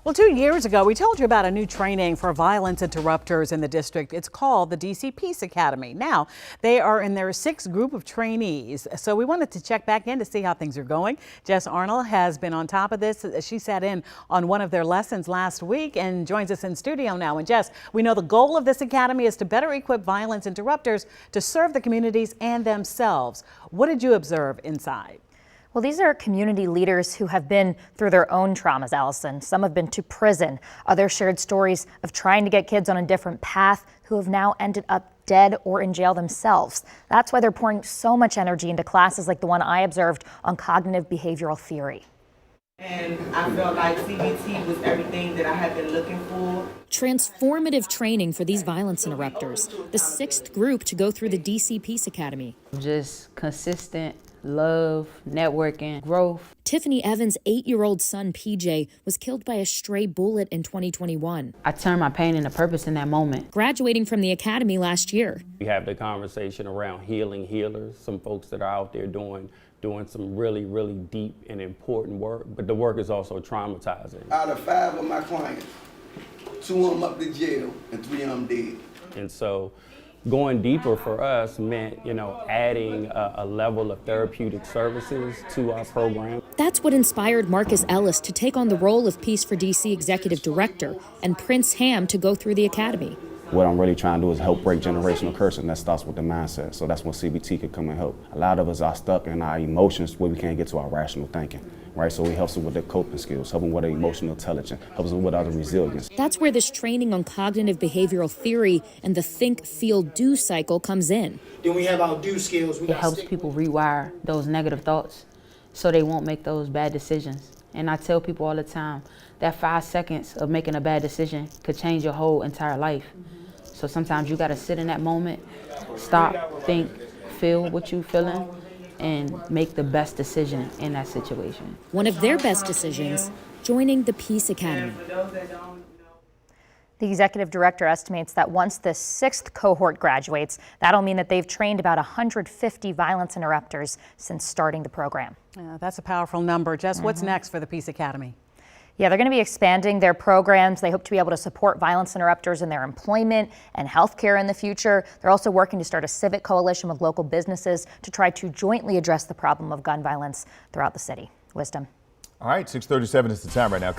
Well, 2 years ago, we told you about a new training for violence interrupters in the district. It's called the DC Peace Academy. Now, they are in their sixth group of trainees. So we wanted to check back in to see how things are going. Jess Arnold has been on top of this. She sat in on one of their lessons last week and joins us in studio now. And Jess, we know the goal of this academy is to better equip violence interrupters to serve the communities and themselves. What did you observe inside? Well, these are community leaders who have been through their own traumas, Allison. Some have been to prison. Others shared stories of trying to get kids on a different path who have now ended up dead or in jail themselves. That's why they're pouring so much energy into classes like the one I observed on cognitive behavioral theory. And I felt like CBT was everything that I had been looking for. Transformative training for these violence interrupters, the sixth group to go through the DC Peace Academy. Just consistent love, networking, growth. Tiffany Evans' 8-year-old son, PJ, was killed by a stray bullet in 2021. I turned my pain into purpose in that moment. Graduating from the academy last year. We have the conversation around healing healers, some folks that are out there doing some really, really deep and important work, but the work is also traumatizing. Out of 5 of my clients, 2 of them up to jail and 3 of them dead. And so going deeper for us meant, adding a level of therapeutic services to our program. That's what inspired Marcus Ellis to take on the role of Peace for DC Executive Director and Prince Ham to go through the academy. What I'm really trying to do is help break generational curse, and that starts with the mindset. So that's when CBT could come and help. A lot of us are stuck in our emotions where we can't get to our rational thinking, right? So it helps them with their coping skills, help them with their emotional intelligence, helps them with other resilience. That's where this training on cognitive behavioral theory and the think, feel, do cycle comes in. Then we have our do skills. It helps people rewire those negative thoughts so they won't make those bad decisions. And I tell people all the time that 5 seconds of making a bad decision could change your whole entire life. So sometimes you got to sit in that moment, stop, think, feel what you're feeling, and make the best decision in that situation. One of their best decisions, joining the Peace Academy. The executive director estimates that once the 6th cohort graduates, that'll mean that they've trained about 150 violence interrupters since starting the program. That's a powerful number. Jess, what's next for the Peace Academy? Yeah, they're going to be expanding their programs. They hope to be able to support violence interrupters in their employment and healthcare in the future. They're also working to start a civic coalition with local businesses to try to jointly address the problem of gun violence throughout the city. Wisdom. All right, 6:37 is the time right now.